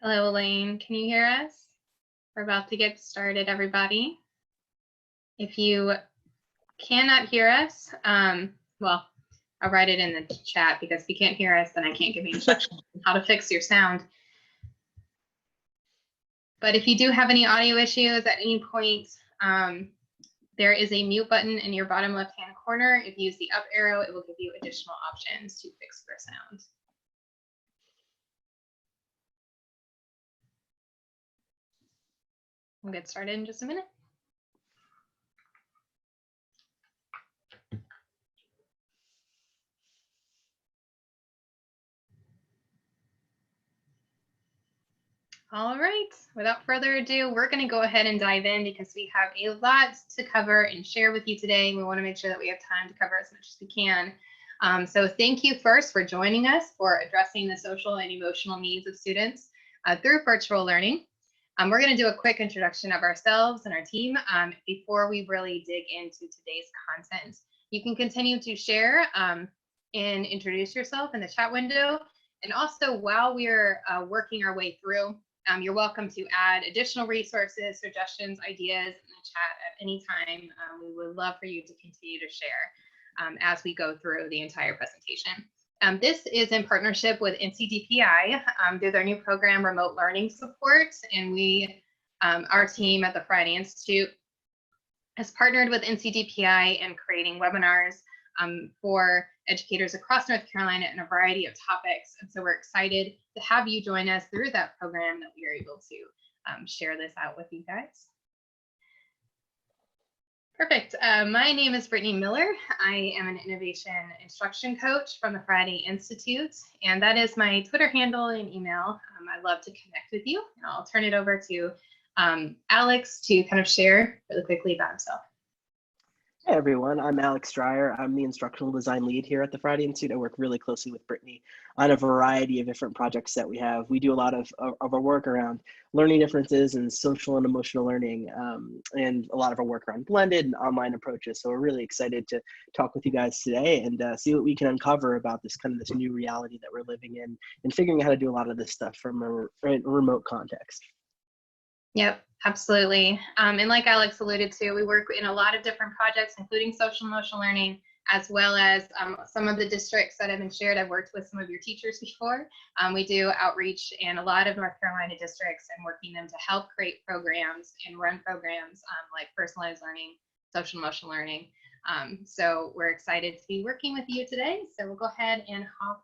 Hello, Elaine. Can you hear us? We're about to get started, everybody. If you cannot hear us, well, I'll write it in the chat because if you can't hear us, then I can't give you instructions on how to fix your sound. But if you do have any audio issues at any point, there is a mute button in your bottom left-hand corner. If you use the up arrow, it will give you additional options to fix your sound. We'll get started in just a minute. All right, without further ado, we're going to go ahead and dive in because we have a lot to cover and share with you today. We want to make sure that we have time to cover as much as we can. So thank you first for joining us for addressing the social and emotional needs of students through virtual learning. We're going to do a quick introduction of ourselves and our team before we really dig into today's content. You can continue to share and introduce yourself in the chat window. And also, while we're working our way through, you're welcome to add additional resources, suggestions, ideas in the chat at any time. We would love for you to continue to share as we go through the entire presentation. This is in partnership with NCDPI through their new program, Remote Learning Support. And we, our team at the Friday Institute, has partnered with NCDPI in creating webinars for educators across North Carolina in a variety of topics. And so we're excited to have you join us through that program that we are able to share this out with you guys. Perfect. My name is Brittany Miller. I am an innovation instruction coach from the Friday Institute, and that is my Twitter handle and email. I'd love to connect with you. And I'll turn it over to Alex to kind of share really quickly about himself. Hey everyone, I'm Alex Dreyer. I'm the instructional design lead here at the Friday Institute. I work really closely with Brittany on a variety of different projects that we have. We do a lot of our work around learning differences and social and emotional learning, and a lot of our work around blended and online approaches. So we're really excited to talk with you guys today and see what we can uncover about this new reality that we're living in and figuring out how to do a lot of this stuff from a remote context. Yep, absolutely. And like Alex alluded to, we work in a lot of different projects, including social emotional learning, as well as some of the districts that have been shared. I've worked with some of your teachers before. We do outreach in a lot of North Carolina districts and working them to help create programs and run programs like personalized learning, social emotional learning. So we're excited to be working with you today. So we'll go ahead and hop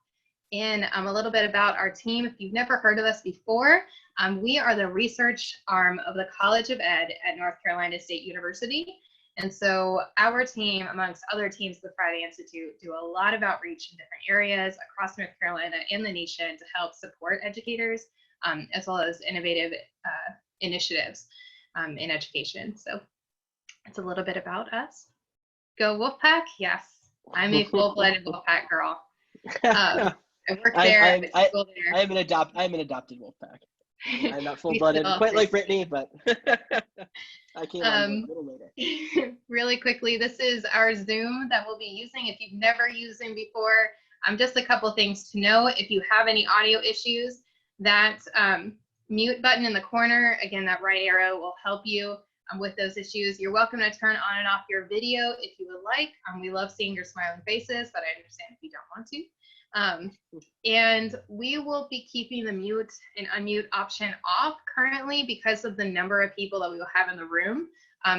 in a little bit about our team. If you've never heard of us before, we are the research arm of the College of Ed at North Carolina State University. And so our team, amongst other teams of the Friday Institute, do a lot of outreach in different areas across North Carolina and the nation to help support educators, as well as innovative initiatives in education. So it's a little bit about us. Go Wolfpack? Yes, I'm a full-blooded Wolfpack girl. I work there. I'm an adopted Wolfpack. I'm not full-blooded, quite like Brittany, but I came on a little later. Really quickly, this is our Zoom that we'll be using. If you've never used Zoom before, just a couple things to know. If you have any audio issues, that mute button in the corner, again, that right arrow will help you with those issues. You're welcome to turn on and off your video if you would like. We love seeing your smiling faces, but I understand if you don't want to. And we will be keeping the mute and unmute option off currently because of the number of people that we will have in the room.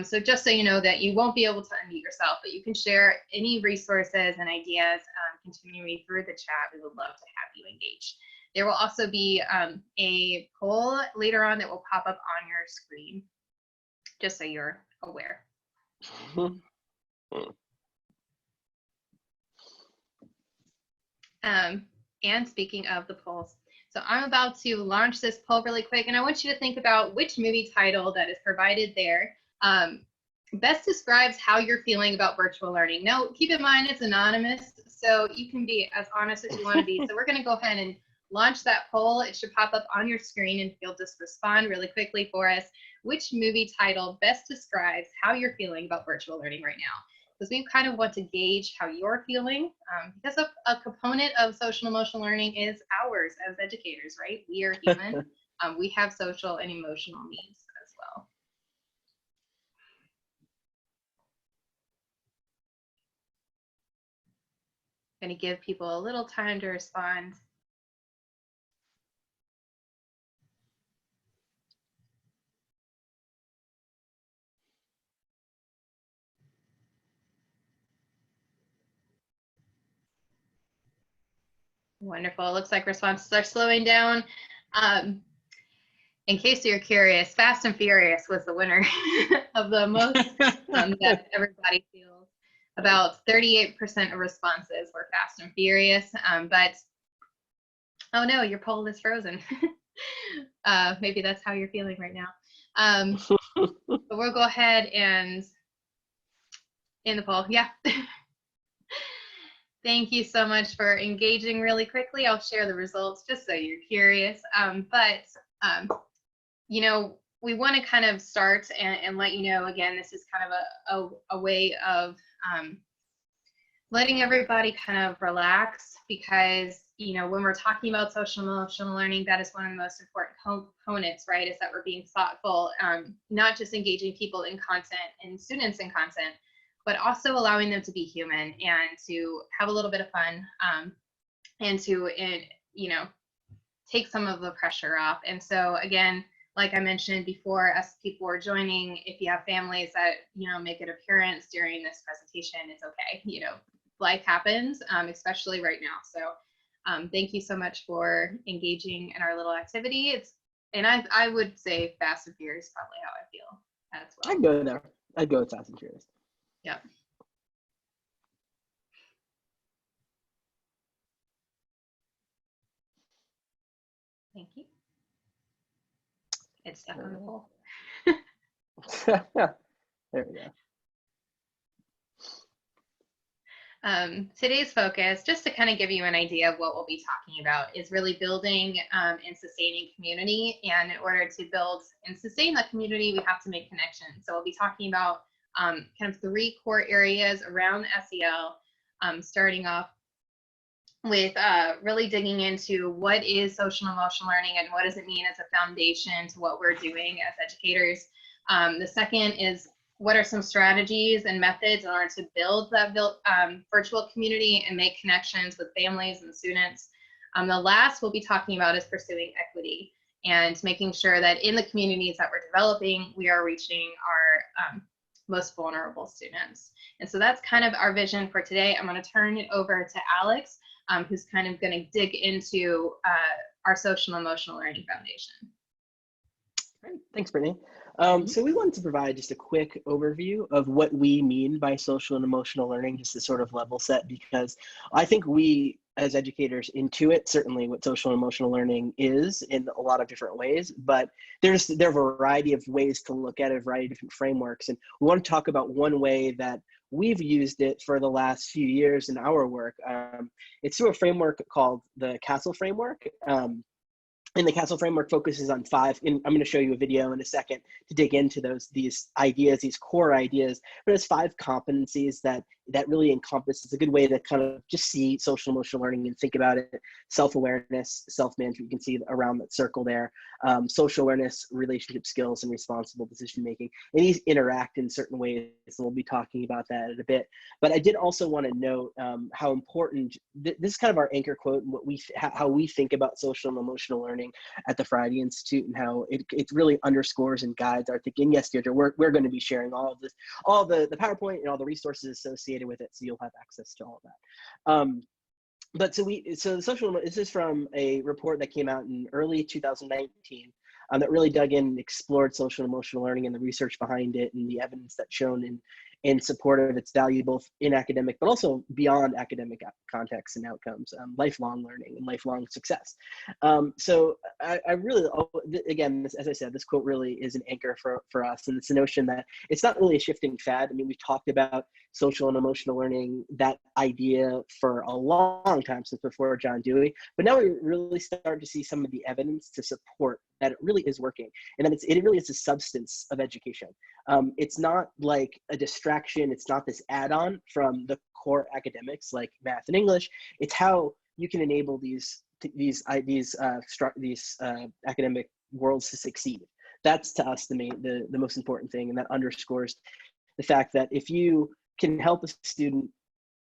So just so you know that you won't be able to unmute yourself, but you can share any resources and ideas continuing through the chat. We would love to have you engage. There will also be a poll later on that will pop up on your screen, just so you're aware. And speaking of the polls, so I'm about to launch this poll really quick, and I want you to think about which movie title that is provided there best describes how you're feeling about virtual learning. Now, keep in mind it's anonymous, so you can be as honest as you want to be. So we're going to go ahead and launch that poll. It should pop up on your screen, and you'll just respond really quickly for us. Which movie title best describes how you're feeling about virtual learning right now? Because we kind of want to gauge how you're feeling, because a component of social emotional learning is ours as educators, right? We are human. we have social and emotional needs as well. I'm going to give people a little time to respond. Wonderful. It looks like responses are slowing down. In case you're curious, Fast and Furious was the winner of the most that everybody feels. About 38% of responses were Fast and Furious, but oh no, your poll is frozen. Maybe that's how you're feeling right now. But we'll go ahead and end the poll. Yeah. Thank you so much for engaging really quickly. I'll share the results just so you're curious. You know, we want to kind of start and let you know, again, this is kind of a way of letting everybody kind of relax, because, you know, when we're talking about social emotional learning, that is one of the most important components, right? Is that we're being thoughtful, not just engaging people in content and students in content, but also allowing them to be human and to have a little bit of fun, and to, you know, take some of the pressure off. And so again, like I mentioned before, as people are joining, if you have families that, you know, make an appearance during this presentation, it's okay. You know, life happens, especially right now. So thank you so much for engaging in our little activity. And I would say Fast and Furious is probably how I feel as well. I'd go there. I'd go with Fast and Furious. Yep. Thank you. It's stuck on the poll. There we go. Today's focus, just to kind of give you an idea of what we'll be talking about, is really building and sustaining community. And in order to build and sustain that community, we have to make connections. So we'll be talking about kind of 3 core areas around SEL, starting off with really digging into what is social and emotional learning and what does it mean as a foundation to what we're doing as educators. The second is, what are some strategies and methods in order to build that virtual community and make connections with families and students. The last we'll be talking about is pursuing equity and making sure that in the communities that we're developing, we are reaching our most vulnerable students. And so that's kind of our vision for today. I'm going to turn it over to Alex, who's kind of going to dig into our social and emotional learning foundation. Great. Thanks, Brittany. So we wanted to provide just a quick overview of what we mean by social and emotional learning, just to sort of level set, because I think we as educators intuit certainly what social and emotional learning is in a lot of different ways, but there are a variety of ways to look at it, a variety of different frameworks. And we want to talk about one way that we've used it for the last few years in our work. It's through a framework called the Castle framework. And the Castle framework focuses on 5, and I'm going to show you a video in a second to dig into these ideas, these core ideas, but it's 5 competencies that really encompass. It's a good way to kind of just see social emotional learning and think about it. Self-awareness, self-management, you can see around that circle there. Social awareness, relationship skills, and responsible decision-making. And these interact in certain ways, and we'll be talking about that in a bit. But I did also want to note how important, this is kind of our anchor quote, and how we think about social and emotional learning at the Friday Institute, and how it really underscores and guides our thinking. Yes, Deirdre, we're going to be sharing all of this, all the PowerPoint and all the resources associated with it, so you'll have access to all of that. But so the social, this is from a report that came out in early 2019 that really dug in and explored social and emotional learning and the research behind it and the evidence that's shown in support of its value, both in academic, but also beyond academic contexts and outcomes, lifelong learning and lifelong success. So I really, again, as I said, this quote really is an anchor for us. And it's the notion that it's not really a shifting fad. I mean, we've talked about social and emotional learning, that idea, for a long time, since before John Dewey, but now we really start to see some of the evidence to support that it really is working, and that it really is the substance of education. It's not like a distraction. It's not this add-on from the core academics like math and English. It's how you can enable these academic worlds to succeed. That's to us the most important thing, and that underscores the fact that if you can help a student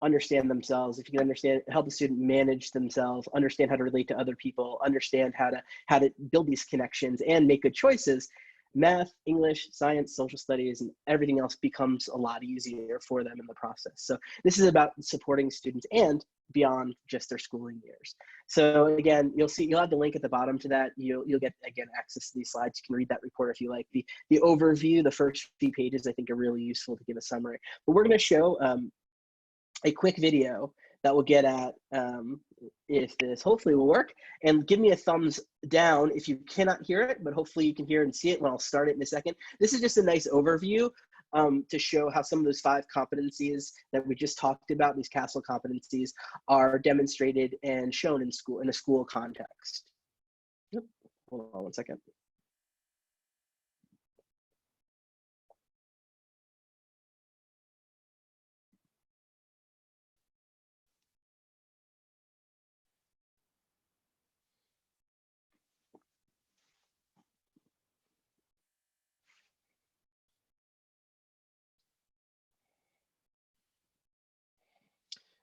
understand themselves, if you can help a student manage themselves, understand how to relate to other people, understand how to build these connections and make good choices, math, English, science, social studies, and everything else becomes a lot easier for them in the process. So this is about supporting students and beyond just their schooling years. So again, you'll have the link at the bottom to that. You'll get, again, access to these slides. You can read that report if you like. The overview, the first few pages, I think are really useful to give a summary. But we're going to show a quick video that will get at if this hopefully will work, and give me a thumbs down if you cannot hear it, but hopefully you can hear and see it when I'll start it in a second. This is just a nice overview to show how some of those 5 competencies that we just talked about, these CASEL competencies, are demonstrated and shown in a school context. Yep. Hold on one second.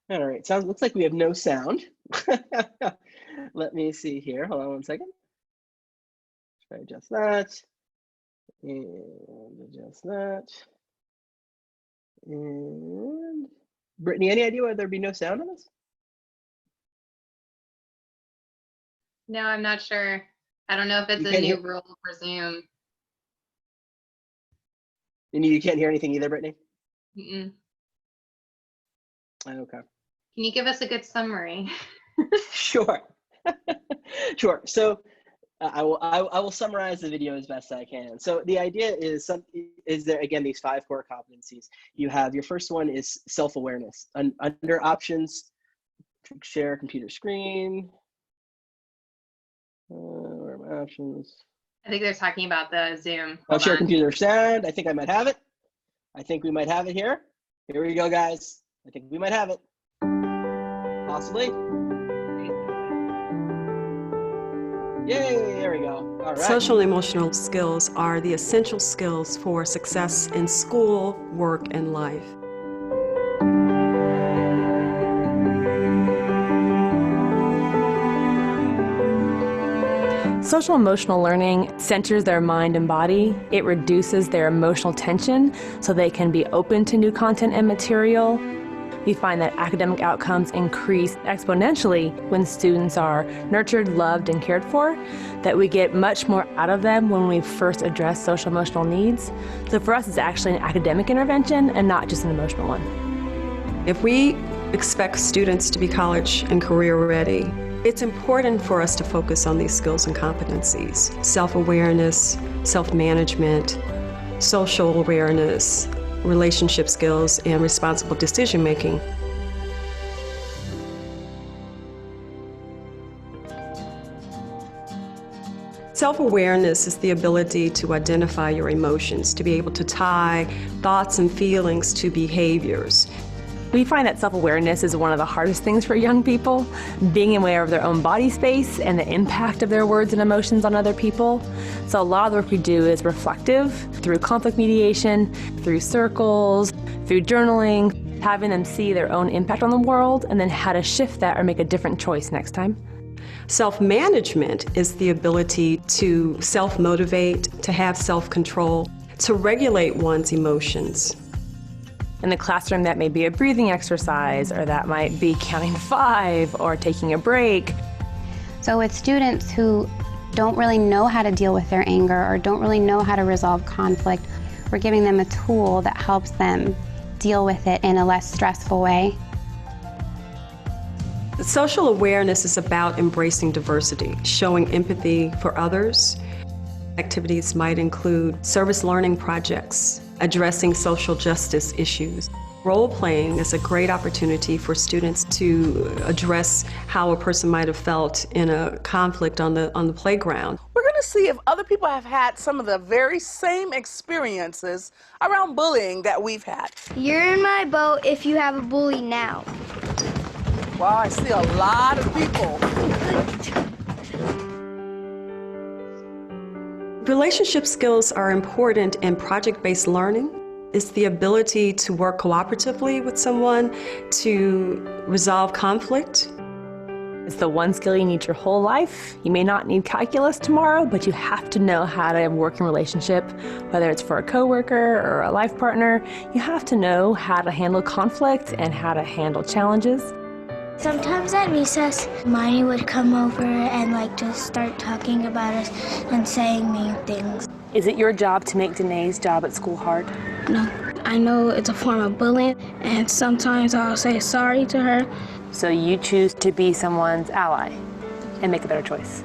All right, looks like we have no sound. Let me see here. Hold on one second. Try to adjust that. And adjust that. And Brittany, any idea why there'd be no sound on this? No, I'm not sure. I don't know if it's a new rule for Zoom. And you can't hear anything either, Brittany? Mm-mm. Okay. Can you give us a good summary? Sure. Sure. So I will summarize the video as best I can. So the idea is there, again, these 5 core competencies. You have, your first one is self-awareness. Under options, share computer screen. Where are my options? I think they're talking about the Zoom. Oh, share computer sound. I think I might have it. I think we might have it here. Here we go, guys. I think we might have it. Possibly. Yay, there we go. All right. Social and emotional skills are the essential skills for success in school, work, and life. Social emotional learning centers their mind and body. It reduces their emotional tension so they can be open to new content and material. We find that academic outcomes increase exponentially when students are nurtured, loved, and cared for, that we get much more out of them when we first address social emotional needs. So for us, it's actually an academic intervention and not just an emotional one. If we expect students to be college and career ready, it's important for us to focus on these skills and competencies: self-awareness, self-management, social awareness, relationship skills, and responsible decision-making. Self-awareness is the ability to identify your emotions, to be able to tie thoughts and feelings to behaviors. We find that self-awareness is one of the hardest things for young people, being aware of their own body space and the impact of their words and emotions on other people. So a lot of the work we do is reflective, through conflict mediation, through circles, through journaling, having them see their own impact on the world and then how to shift that or make a different choice next time. Self-management is the ability to self-motivate, to have self-control, to regulate one's emotions. In the classroom, that may be a breathing exercise, or that might be counting 5 or taking a break. So with students who don't really know how to deal with their anger or don't really know how to resolve conflict, we're giving them a tool that helps them deal with it in a less stressful way. Social awareness is about embracing diversity, showing empathy for others. Activities might include service learning projects, addressing social justice issues. Role-playing is a great opportunity for students to address how a person might have felt in a conflict on the playground. We're going to see if other people have had some of the very same experiences around bullying that we've had. You're in my boat if you have a bully now. Wow, I see a lot of people. Relationship skills are important in project-based learning. It's the ability to work cooperatively with someone, to resolve conflict. It's the one skill you need your whole life. You may not need calculus tomorrow, but you have to know how to work in relationship, whether it's for a coworker or a life partner. You have to know how to handle conflict and how to handle challenges. Sometimes at recess, Hermione would come over and just start talking about us and saying mean things. Is it your job to make Danae's job at school hard? No, I know it's a form of bullying, and sometimes I'll say sorry to her. So you choose to be someone's ally and make a better choice.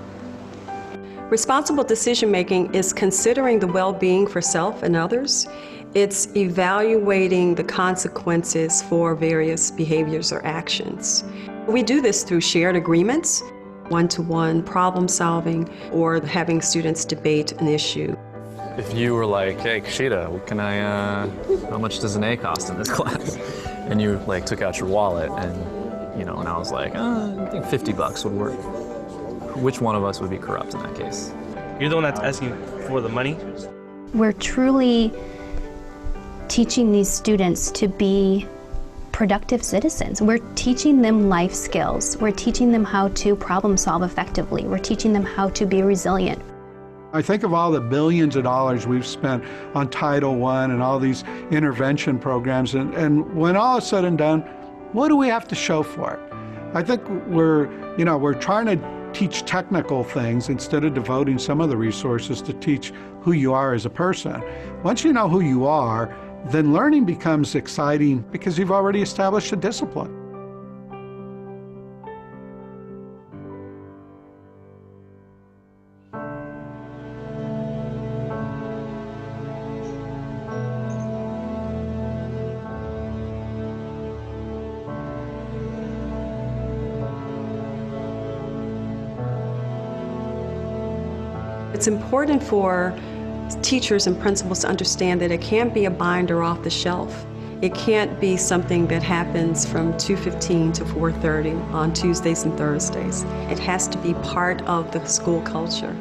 Responsible decision-making is considering the well-being for self and others. It's evaluating the consequences for various behaviors or actions. We do this through shared agreements, one-to-one problem solving, or having students debate an issue. If you were like, hey, Kashida, how much does an A cost in this class? And you took out your wallet and and I was like, I think $50 would work. Which one of us would be corrupt in that case? You're the one that's asking for the money? We're truly teaching these students to be productive citizens. We're teaching them life skills. We're teaching them how to problem solve effectively. We're teaching them how to be resilient. I think of all the billions of dollars we've spent on Title I and all these intervention programs, and when all is said and done, what do we have to show for it? I think we're trying to teach technical things instead of devoting some of the resources to teach who you are as a person. Once you know who you are, then learning becomes exciting because you've already established a discipline. It's important for teachers and principals to understand that it can't be a binder off the shelf. It can't be something that happens from 2:15 to 4:30 on Tuesdays and Thursdays. It has to be part of the school culture.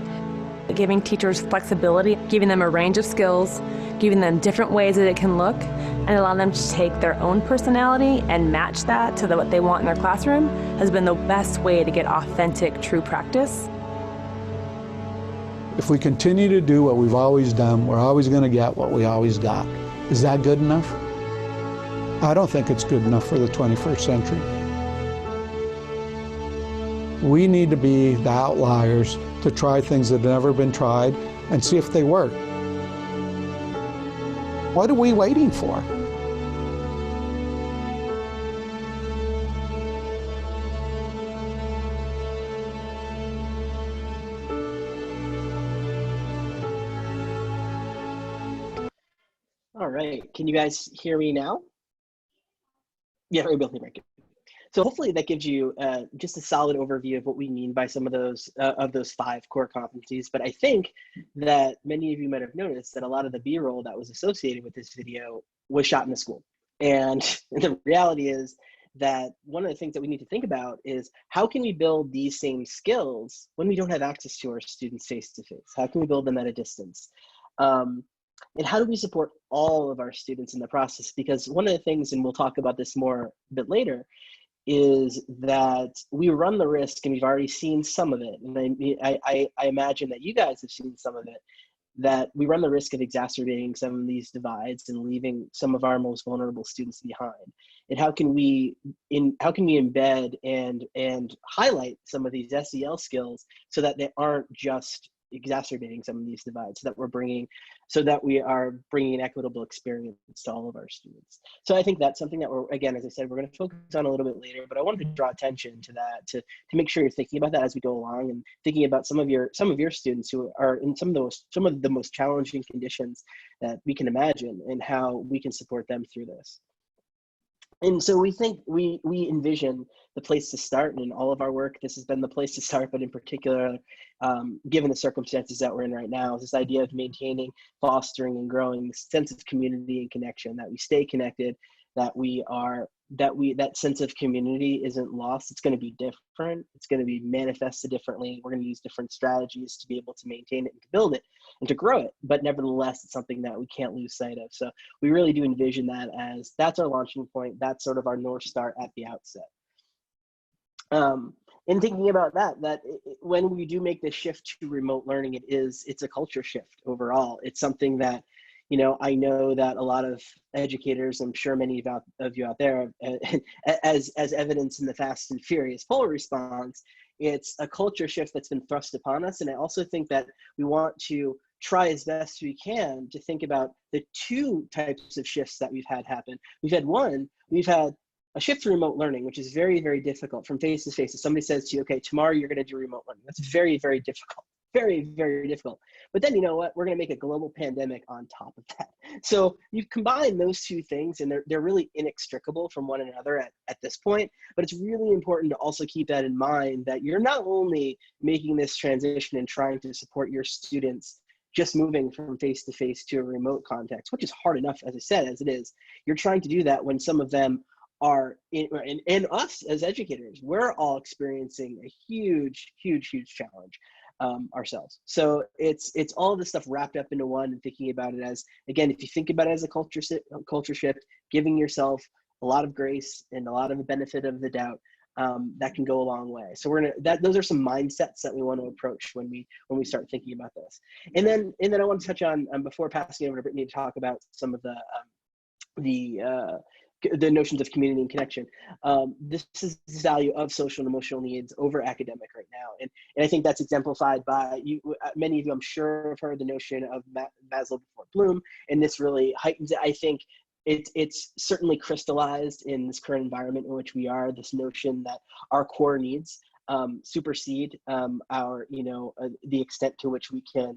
Giving teachers flexibility, giving them a range of skills, giving them different ways that it can look, and allowing them to take their own personality and match that to what they want in their classroom has been the best way to get authentic, true practice. If we continue to do what we've always done, we're always going to get what we always got. Is that good enough? I don't think it's good enough for the 21st century. We need to be the outliers to try things that have never been tried and see if they work. What are we waiting for? All right, can you guys hear me now? Yeah, we're able to hear me. So hopefully that gives you just a solid overview of what we mean by some of those 5 core competencies. But I think that many of you might have noticed that a lot of the B-roll that was associated with this video was shot in the school. And the reality is that one of the things that we need to think about is how can we build these same skills when we don't have access to our students face-to-face? How can we build them at a distance? And how do we support all of our students in the process? Because one of the things, and we'll talk about this more a bit later, is that we run the risk, and we've already seen some of it, and I imagine that you guys have seen some of it, that we run the risk of exacerbating some of these divides and leaving some of our most vulnerable students behind. And how can we embed and highlight some of these SEL skills so that they aren't just exacerbating some of these divides, so that we are bringing an equitable experience to all of our students. So I think that's something that we're, again, as I said, we're going to focus on a little bit later, but I wanted to draw attention to that, to make sure you're thinking about that as we go along, and thinking about some of your students who are in some of the most challenging conditions that we can imagine, and how we can support them through this. And so we think we envision the place to start, and in all of our work, this has been the place to start, but in particular, given the circumstances that we're in right now, is this idea of maintaining, fostering, and growing this sense of community and connection, that we stay connected, that we are that sense of community isn't lost. It's going to be different. It's going to be manifested differently. We're going to use different strategies to be able to maintain it and to build it and to grow it. But nevertheless, it's something that we can't lose sight of. So we really do envision that as that's our launching point. That's sort of our North Star at the outset. In thinking about that when we do make this shift to remote learning, it's a culture shift overall. It's something that, you know, I know that a lot of educators, I'm sure many of you out there, as evidence in the Fast and Furious poll response, it's a culture shift that's been thrust upon us. And I also think that we want to try as best we can to think about the two types of shifts that we've had happen. We've had a shift to remote learning, which is very, very difficult from face to face. If somebody says to you, okay, tomorrow you're going to do remote learning, that's very, very difficult. Very, very difficult. But then, you know what? We're going to make a global pandemic on top of that. So you combine those two things, and they're really inextricable from one another at this point. But it's really important to also keep that in mind, that you're not only making this transition and trying to support your students just moving from face-to-face to a remote context, which is hard enough, as I said, as it is. You're trying to do that when some of them are and us as educators, we're all experiencing a huge, huge, huge challenge ourselves. So it's all of this stuff wrapped up into one, and thinking about it as, again, if you think about it as a culture shift, giving yourself a lot of grace and a lot of the benefit of the doubt, that can go a long way. So those are some mindsets that we want to approach when we start thinking about this. And then I want to touch on, before passing it over to Brittany to talk about some of the notions of community and connection. This is the value of social and emotional needs over academic right now. And I think that's exemplified by many of you, I'm sure, have heard the notion of Maslow before Bloom, and this really heightens it. I think it's certainly crystallized in this current environment in which we are, this notion that our core needs supersede the extent to which we can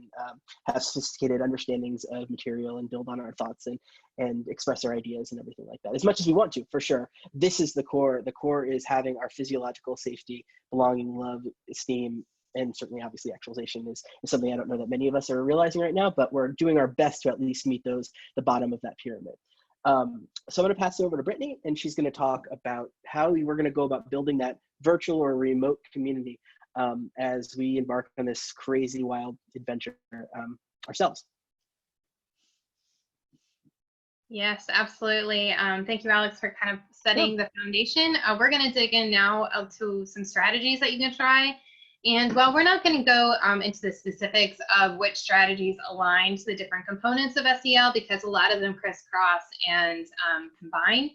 have sophisticated understandings of material and build on our thoughts and express our ideas and everything like that, as much as we want to, for sure. This is the core. The core is having our physiological safety, belonging, love, esteem, and certainly obviously actualization is something I don't know that many of us are realizing right now, but we're doing our best to at least meet the bottom of that pyramid. So I'm going to pass it over to Brittany, and she's going to talk about how we're going to go about building that virtual or remote community as we embark on this crazy, wild adventure ourselves. Yes, absolutely. Thank you, Alex, for kind of setting the foundation. We're going to dig in now to some strategies that you can try. And while we're not going to go into the specifics of which strategies align to the different components of SEL, because a lot of them crisscross and combine,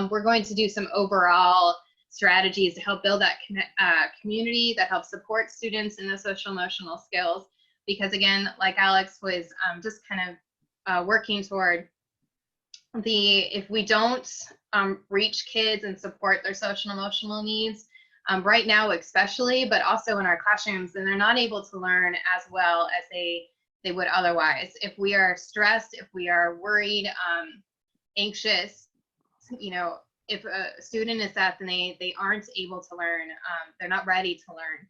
we're going to do some overall strategies to help build that community that helps support students in the social emotional skills. Because again, like Alex was just kind of working toward, if we don't reach kids and support their social and emotional needs, right now especially, but also in our classrooms, then they're not able to learn as well as they would otherwise. If we are stressed, if we are worried, anxious, if a student is that, then they aren't able to learn, they're not ready to learn.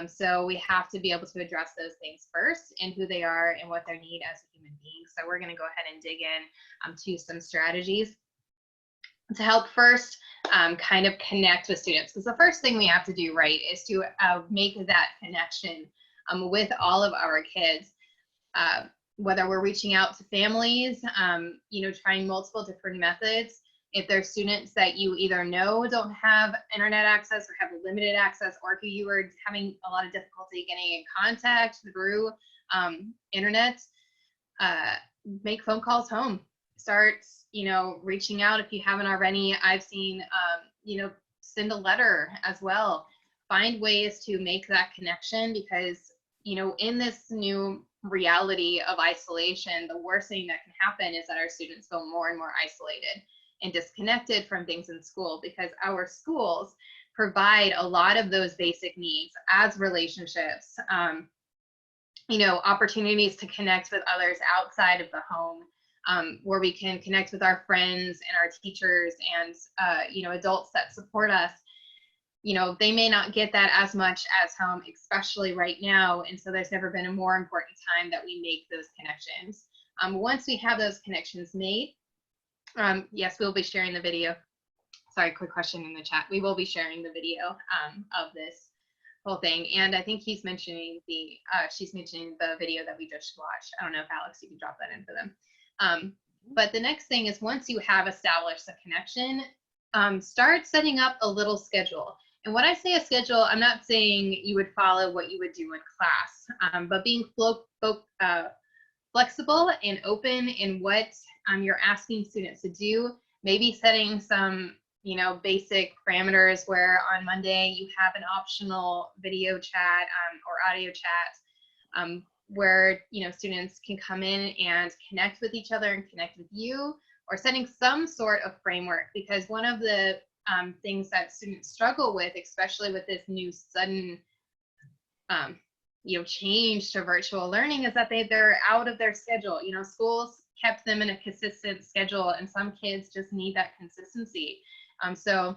So we have to be able to address those things first, and who they are and what they need as a human being. So we're going to go ahead and dig in to some strategies to help first kind of connect with students. Because the first thing we have to do, right, is to make that connection with all of our kids, whether we're reaching out to families, trying multiple different methods. If there's students that you either know don't have internet access or have limited access, or who you are having a lot of difficulty getting in contact through internet, make phone calls home. Start, reaching out if you haven't already. I've seen, send a letter as well. Find ways to make that connection, because, in this new reality of isolation, the worst thing that can happen is that our students feel more and more isolated and disconnected from things in school, because our schools provide a lot of those basic needs as relationships, opportunities to connect with others outside of the home, where we can connect with our friends and our teachers and, adults that support us. They may not get that as much as home, especially right now. And so there's never been a more important time that we make those connections. Once we have those connections made, yes, we'll be sharing the video. sorry, quick question in the chat. We will be sharing the video of this whole thing. And I think he's mentioning she's mentioning the video that we just watched. I don't know if Alex, you can drop that in for them. But the next thing is, once you have established a connection, start setting up a little schedule. And when I say a schedule, I'm not saying you would follow what you would do in class, but being flexible and open in what you're asking students to do. Maybe setting some, basic parameters where on Monday you have an optional video chat or audio chat where, students can come in and connect with each other and connect with you, or setting some sort of framework. Because one of the things that students struggle with, especially with this new sudden change to virtual learning, is that they're out of their schedule. Schools kept them in a consistent schedule, and some kids just need that consistency. So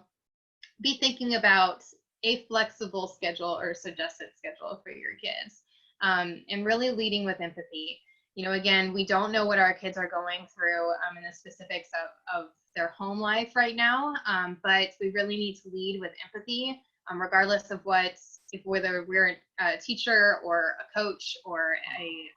be thinking about a flexible schedule or suggested schedule for your kids, and really leading with empathy. Again, we don't know what our kids are going through in the specifics of their home life right now, but we really need to lead with empathy, regardless of whether we're a teacher or a coach or a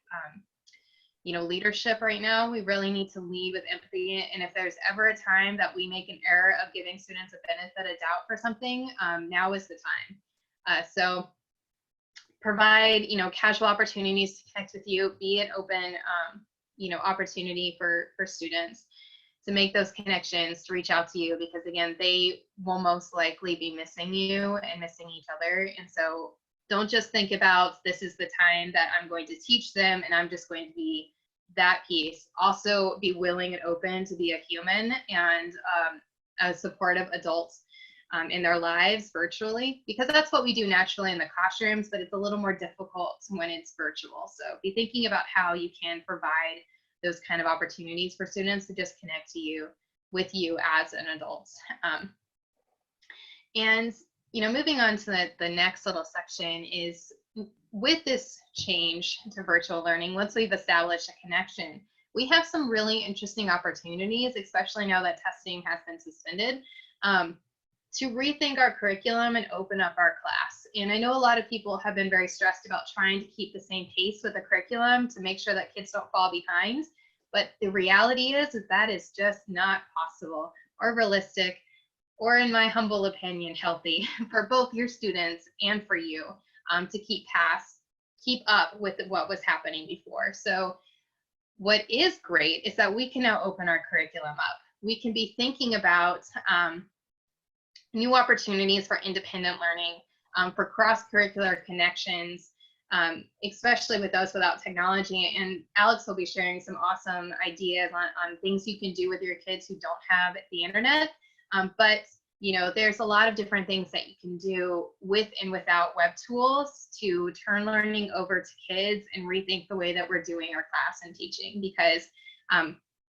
leadership right now. We really need to lead with empathy. And if there's ever a time that we make an error of giving students a benefit of doubt for something, now is the time. So provide, casual opportunities to connect with you, be an open, opportunity for students to make those connections, to reach out to you, because again, they will most likely be missing you and missing each other. And so don't just think about, this is the time that I'm going to teach them and I'm just going to be that piece. Also be willing and open to be a human and a supportive adult in their lives virtually, because that's what we do naturally in the classrooms, but it's a little more difficult when it's virtual. So be thinking about how you can provide those kind of opportunities for students to just connect to you, with you as an adult. And moving on to the next little section is, with this change to virtual learning, once we've established a connection, we have some really interesting opportunities, especially now that testing has been suspended, to rethink our curriculum and open up our class. And I know a lot of people have been very stressed about trying to keep the same pace with the curriculum to make sure that kids don't fall behind. But the reality is that is just not possible or realistic, or in my humble opinion, healthy for both your students and for you, to keep up with what was happening before. So what is great is that we can now open our curriculum up. We can be thinking about new opportunities for independent learning, for cross-curricular connections, especially with those without technology. And Alex will be sharing some awesome ideas on things you can do with your kids who don't have the internet. But there's a lot of different things that you can do with and without web tools to turn learning over to kids and rethink the way that we're doing our class and teaching, because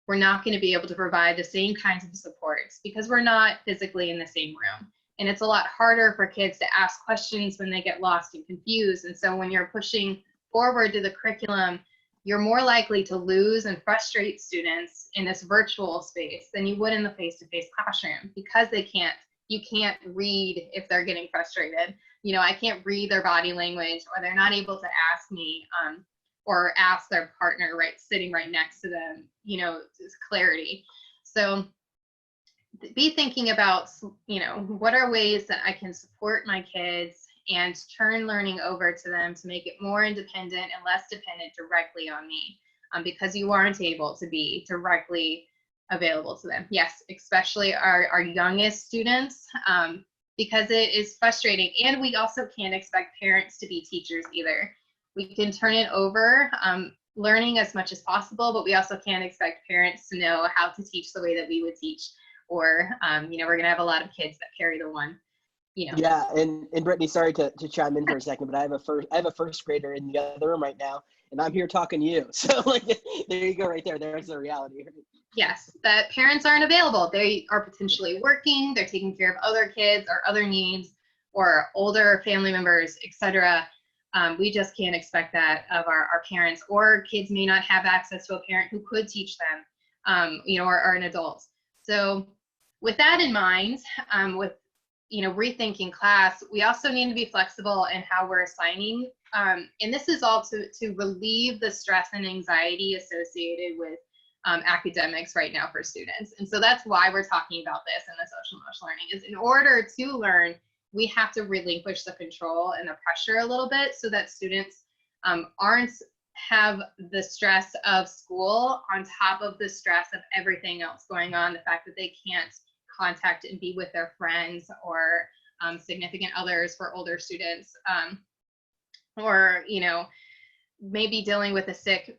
we're not going to be able to provide the same kinds of supports because we're not physically in the same room. And it's a lot harder for kids to ask questions when they get lost and confused. And so when you're pushing forward to the curriculum, you're more likely to lose and frustrate students in this virtual space than you would in the face-to-face classroom, because you can't read if they're getting frustrated. I can't read their body language, or they're not able to ask me or ask their partner sitting right next to them, just clarity. So be thinking about, what are ways that I can support my kids and turn learning over to them to make it more independent and less dependent directly on me, because you aren't able to be directly available to them. Yes, especially our youngest students, because it is frustrating. And we also can't expect parents to be teachers either. We can turn it over, learning as much as possible, but we also can't expect parents to know how to teach the way that we would teach. Or, we're gonna have a lot of kids that carry the one. Yeah, and Brittany, sorry to chime in for a second, but I have a first grader in the other room right now, and I'm here talking to you. So there you go, right there. There's the reality. Yes, that parents aren't available. They are potentially working. They're taking care of other kids or other needs, or older family members, etc. We just can't expect that of our parents, or kids may not have access to a parent who could teach them, or an adult. So with that in mind, with rethinking class, we also need to be flexible in how we're assigning. And this is all to relieve the stress and anxiety associated with academics right now for students. And so that's why we're talking about this in the social emotional learning, is in order to learn, we have to relinquish the control and the pressure a little bit so that students aren't have the stress of school on top of the stress of everything else going on, the fact that they can't contact and be with their friends or significant others for older students, or maybe dealing with a sick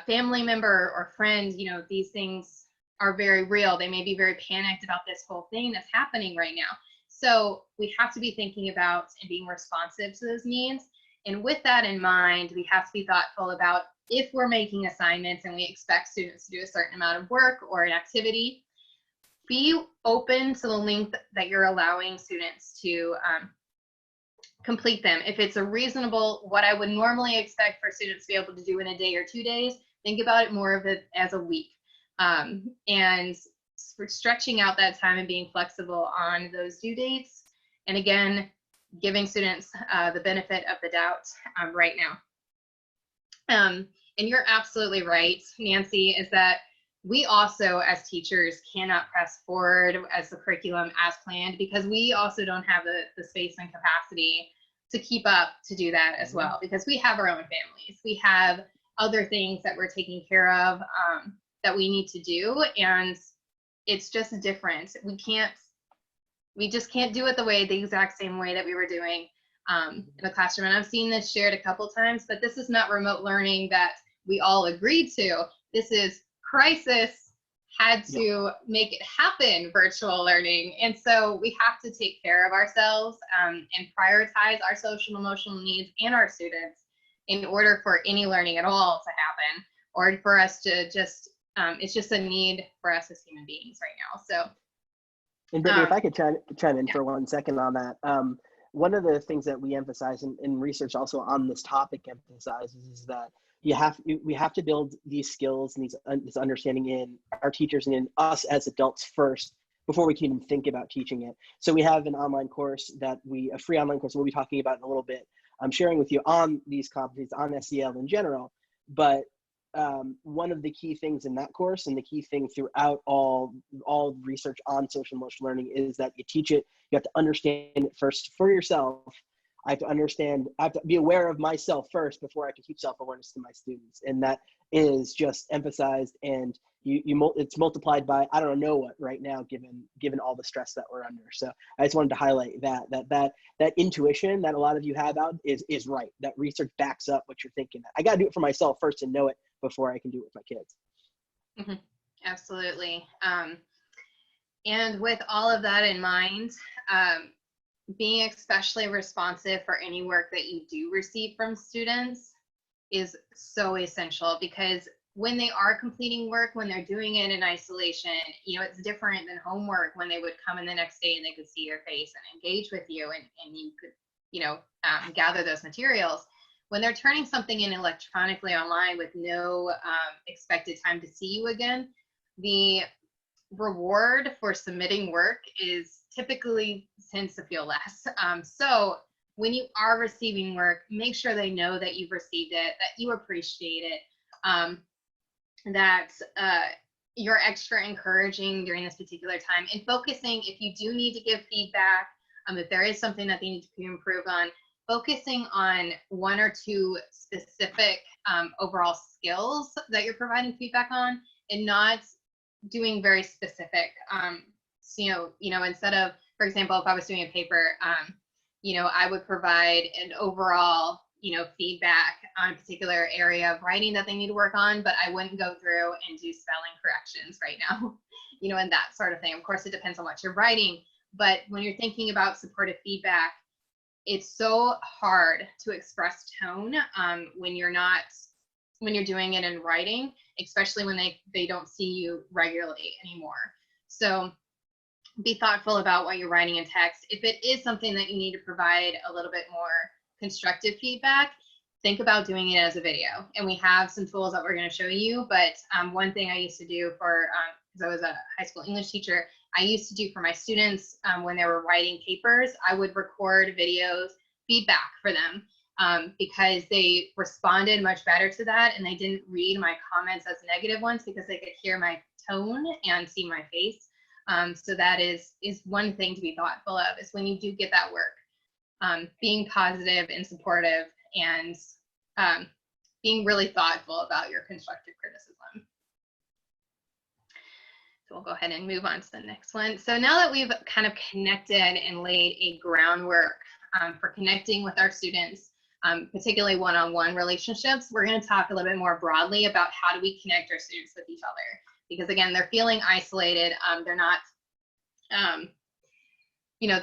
family member or friend. These things are very real. They may be very panicked about this whole thing that's happening right now. So we have to be thinking about and being responsive to those needs. And with that in mind, we have to be thoughtful about, if we're making assignments and we expect students to do a certain amount of work or an activity, be open to the length that you're allowing students to complete them. If it's a reasonable, what I would normally expect for students to be able to do in a day or 2 days, think about it more of it as a week. And stretching out that time and being flexible on those due dates. And again, giving students the benefit of the doubt right now. And you're absolutely right, Nancy, is that we also as teachers cannot press forward as the curriculum as planned, because we also don't have the space and capacity to keep up to do that as well, because we have our own families. We have other things that we're taking care of that we need to do, and it's just different. We just can't do it the exact same way that we were doing in the classroom. And I've seen this shared a couple times, but this is not remote learning that we all agreed to. This is crisis had to make it happen, virtual learning. And so we have to take care of ourselves and prioritize our social emotional needs and our students in order for any learning at all to happen, or for us to just, it's just a need for us as human beings right now. So. And Brittany, if I could chime in for 1 second on that. One of the things that we emphasize in research also on this topic emphasizes is that we have to build these skills and this understanding in our teachers and in us as adults first, before we can even think about teaching it. So we have an online course a free online course we'll be talking about in a little bit. I'm sharing with you on these competencies, on SEL in general, but one of the key things in that course, and the key thing throughout all research on social emotional learning, is that you teach it, you have to understand it first for yourself. I have to be aware of myself first before I can teach self-awareness to my students. And that is just emphasized, and it's multiplied by I don't know what right now, given all the stress that we're under. So I just wanted to highlight that intuition that a lot of you have out is right. That research backs up what you're thinking. I got to do it for myself first and know it before I can do it with my kids. Mm-hmm. Absolutely. And with all of that in mind, being especially responsive for any work that you do receive from students is so essential, because when they are completing work, when they're doing it in isolation, it's different than homework, when they would come in the next day and they could see your face and engage with you, and you could, gather those materials. When they're turning something in electronically online with no expected time to see you again, the reward for submitting work is typically tends to feel less. So when you are receiving work, make sure they know that you've received it, that you appreciate it, that you're extra encouraging during this particular time, and focusing, if you do need to give feedback, if there is something that they need to improve on, focusing on 1 or 2 specific overall skills that you're providing feedback on, and not doing very specific. Instead of, for example, if I was doing a paper, I would provide an overall, feedback on a particular area of writing that they need to work on, but I wouldn't go through and do spelling corrections right now, and that sort of thing. Of course, it depends on what you're writing, but when you're thinking about supportive feedback, it's so hard to express tone when you're doing it in writing, especially when they don't see you regularly anymore. So be thoughtful about what you're writing in text. If it is something that you need to provide a little bit more constructive feedback, think about doing it as a video. And we have some tools that we're going to show you, but one thing I used to do for because I was a high school English teacher, I used to do for my students when they were writing papers, I would record videos, feedback for them, because they responded much better to that, and they didn't read my comments as negative ones because they could hear my tone and see my face. So that is one thing to be thoughtful of, is when you do get that work, being positive and supportive, and being really thoughtful about your constructive criticism. So we'll go ahead and move on to the next one. So now that we've kind of connected and laid a groundwork for connecting with our students, particularly one-on-one relationships, we're going to talk a little bit more broadly about how do we connect our students with each other. Because again, they're feeling isolated. They're not, you know,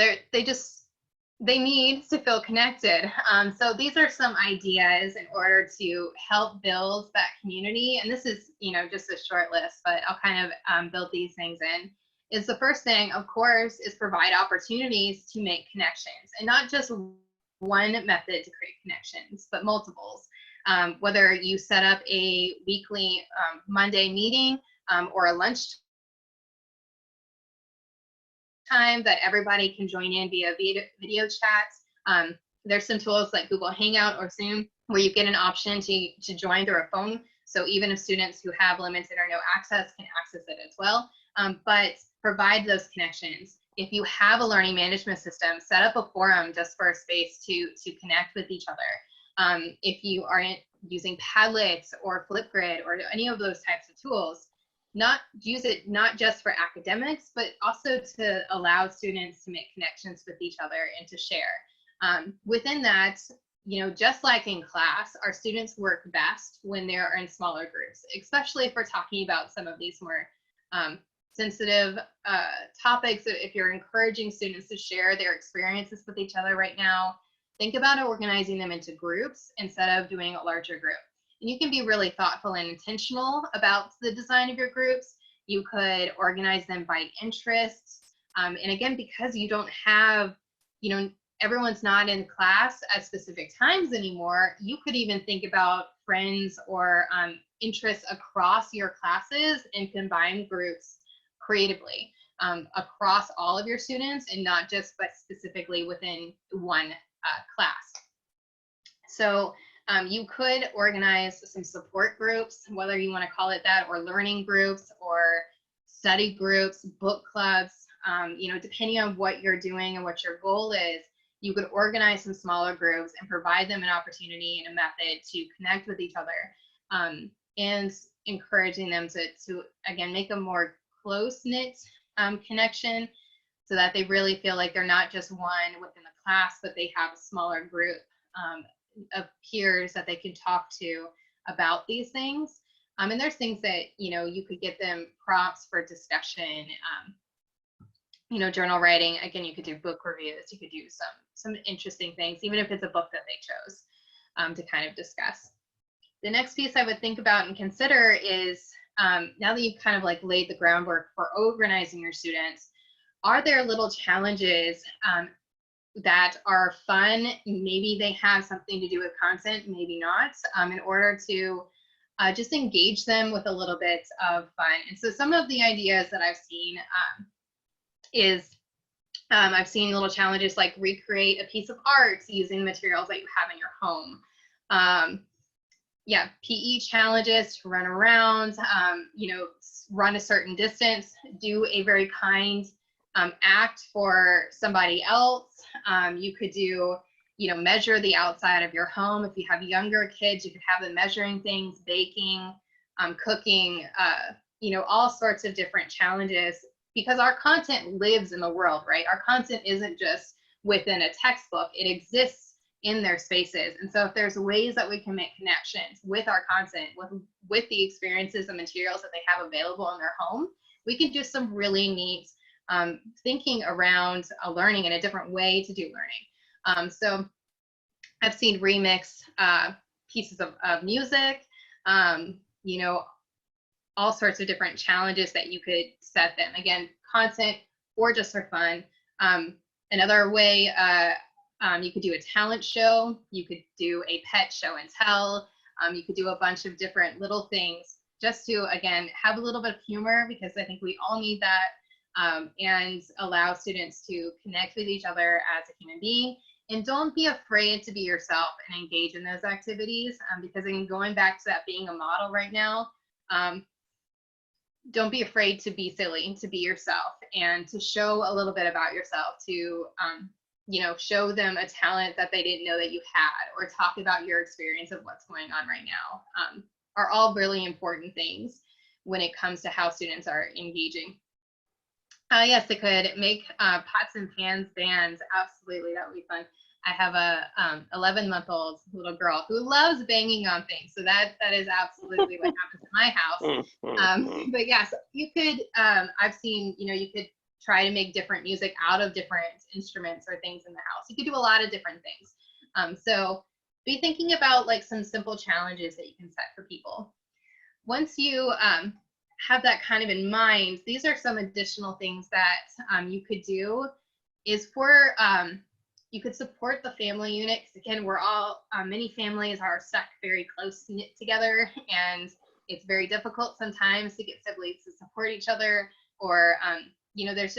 they need to feel connected. So these are some ideas in order to help build that community. And this is, you know, just a short list, but I'll kind of build these things in. Is the first thing, of course, is provide opportunities to make connections, and not just one method to create connections, but multiples. Whether you set up a weekly Monday meeting or a lunch time that everybody can join in via video chat. There's some tools like Google Hangout or Zoom where you get an option to join through a phone. So even if students who have limited or no access can access it as well. But provide those connections. If you have a learning management system, set up a forum just for a space to connect with each other. If you are using Padlet or Flipgrid or any of those types of tools, use it not just for academics, but also to allow students to make connections with each other and to share. Within that, you know, just like in class, our students work best when they are in smaller groups, especially if we're talking about some of these more sensitive topics. If you're encouraging students to share their experiences with each other right now, think about organizing them into groups instead of doing a larger group. And you can be really thoughtful and intentional about the design of your groups. You could organize them by interests. And again, because you don't have, you know, everyone's not in class at specific times anymore, you could even think about friends or interests across your classes and combine groups creatively across all of your students, and not just but specifically within one class. So you could organize some support groups, whether you want to call it that, or learning groups or study groups, book clubs, you know, depending on what you're doing and what your goal is. You could organize some smaller groups and provide them an opportunity and a method to connect with each other, and encouraging them to again, make a more close-knit connection, so that they really feel like they're not just one within the class, but they have a smaller group of peers that they can talk to about these things. And there's things that, you know, you could get them prompts for discussion, you know, journal writing. Again, you could do book reviews, you could do some interesting things, even if it's a book that they chose to kind of discuss. The next piece I would think about and consider is, now that you've kind of like laid the groundwork for organizing your students, are there little challenges that are fun? Maybe they have something to do with content, maybe not, in order to just engage them with a little bit of fun. And so some of the ideas that I've seen is I've seen little challenges like recreate a piece of art using materials that you have in your home. Yeah, PE challenges to run around, you know, run a certain distance, do a very kind act for somebody else. You could do, you know, measure the outside of your home. If you have younger kids, you could have them measuring things, baking, cooking, you know, all sorts of different challenges, because our content lives in the world, right? Our content isn't just within a textbook, it exists in their spaces. And so if there's ways that we can make connections with our content, with the experiences and materials that they have available in their home, we can do some really neat thinking around learning in a different way to do learning. So I've seen remix pieces of music, you know, all sorts of different challenges that you could set them. Again, content or just for fun. Another way, you could do a talent show. You could do a pet show and tell. You could do a bunch of different little things just to, again, have a little bit of humor, because I think we all need that, and allow students to connect with each other as a human being. And don't be afraid to be yourself and engage in those activities, because again, going back to that being a model right now, don't be afraid to be silly, to be yourself, and to show a little bit about yourself, to show them a talent that they didn't know that you had, or talk about your experience of what's going on right now, are all really important things when it comes to how students are engaging. Yes, it could make pots and pans bands. Absolutely, that would be fun. I have a 11-month-old little girl who loves banging on things, so that is absolutely what happens in my house. But yes, you could. I've seen, you could try to make different music out of different instruments or things in the house. You could do a lot of different things. So be thinking about like some simple challenges that you can set for people. Once you have that kind of in mind, these are some additional things that you could do. Is for you could support the family unit, because again, we're all many families are stuck very close knit together, and it's very difficult sometimes to get siblings to support each other, or it's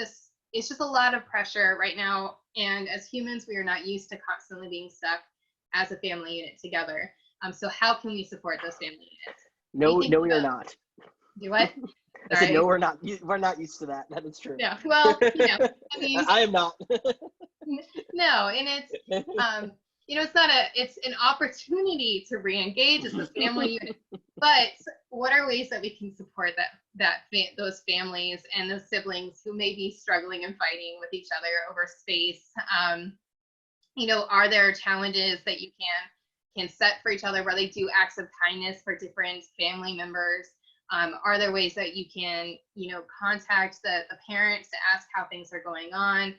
just a lot of pressure right now, and as humans we are not used to constantly being stuck as a family unit together. So how can we support those family units? No, we are not. Do what? I said, no, we're not. We're not used to that. That is true. Yeah. Well, I mean, I am not. No, and it's an opportunity to re-engage as a family unit. But what are ways that we can support those families and those siblings who may be struggling and fighting with each other over space? Are there challenges that you can set for each other where they do acts of kindness for different family members? Are there ways that you can, contact the parents to ask how things are going on?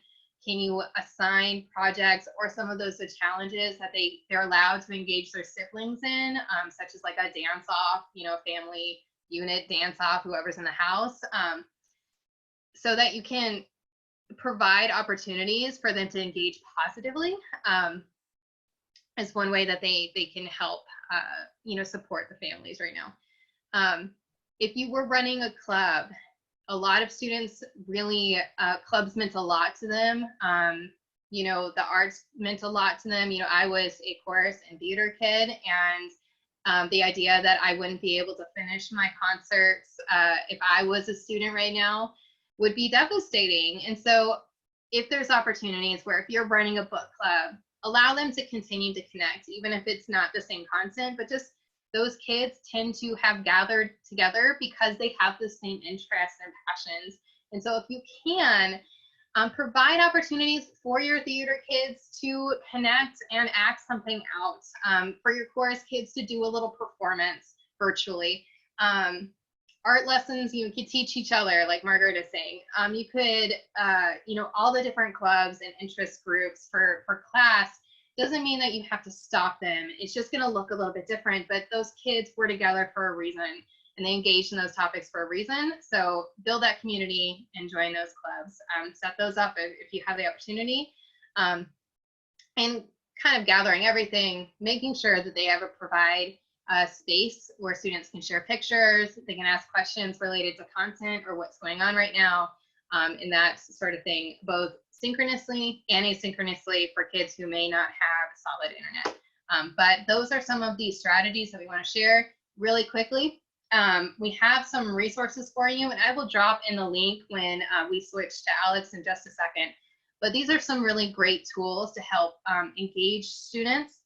Can you assign projects or some of those challenges that they're allowed to engage their siblings in, such as like a dance off, family unit dance off, whoever's in the house, so that you can provide opportunities for them to engage positively, is one way that they can help, support the families right now. If you were running a club, a lot of students really, clubs meant a lot to them. The arts meant a lot to them. I was a chorus and theater kid, and the idea that I wouldn't be able to finish my concerts if I was a student right now would be devastating. And so if there's opportunities where if you're running a book club, allow them to continue to connect, even if it's not the same content, but just those kids tend to have gathered together because they have the same interests and passions. And so if you can provide opportunities for your theater kids to connect and act something out, for your chorus kids to do a little performance virtually. Art lessons, you could teach each other, like Margaret is saying. You could, all the different clubs and interest groups for class doesn't mean that you have to stop them. It's just going to look a little bit different, but those kids were together for a reason, and they engaged in those topics for a reason. So build that community and join those clubs. Set those up if you have the opportunity, and kind of gathering everything, making sure that they ever provide a space where students can share pictures, they can ask questions related to content or what's going on right now, and that sort of thing, both synchronously and asynchronously for kids who may not have solid internet. But those are some of these strategies that we want to share really quickly. We have some resources for you, and I will drop in the link when we switch to Alex in just a second. But these are some really great tools to help engage students.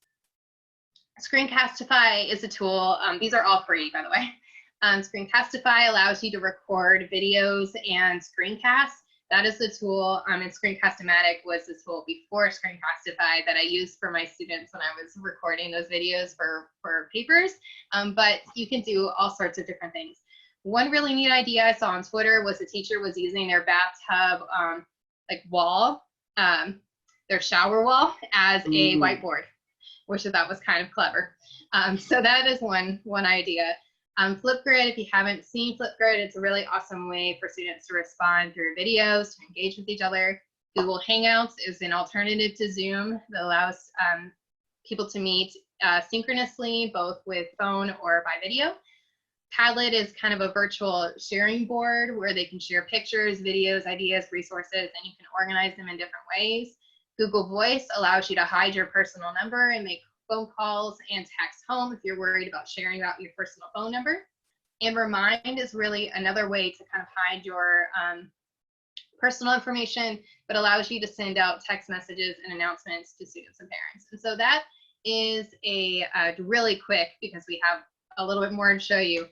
Screencastify is a tool. These are all free, by the way. Screencastify allows you to record videos and screencasts. That is the tool, and Screencast-O-Matic was the tool before Screencastify that I used for my students when I was recording those videos for papers, but you can do all sorts of different things. One really neat idea I saw on Twitter was a teacher was using their bathtub wall, their shower wall, as a whiteboard, which I thought was kind of clever. So that is one idea. Flipgrid, if you haven't seen Flipgrid, it's a really awesome way for students to respond through videos, to engage with each other. Google Hangouts is an alternative to Zoom that allows people to meet synchronously, both with phone or by video. Padlet is kind of a virtual sharing board where they can share pictures, videos, ideas, resources, and you can organize them in different ways. Google Voice allows you to hide your personal number and make phone calls and text home if you're worried about sharing out your personal phone number. And Remind is really another way to kind of hide your personal information, but allows you to send out text messages and announcements to students and parents. And so that is a really quick, because we have a little bit more to show you,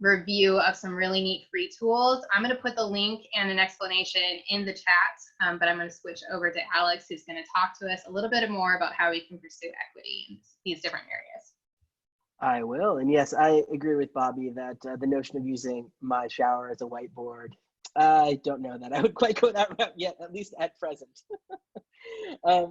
review of some really neat free tools. I'm going to put the link and an explanation in the chat, but I'm going to switch over to Alex, who's going to talk to us a little bit more about how we can pursue equity in these different areas. I will. And yes, I agree with Bobby that the notion of using my shower as a whiteboard, I don't know that I would quite go that route yet, at least at present.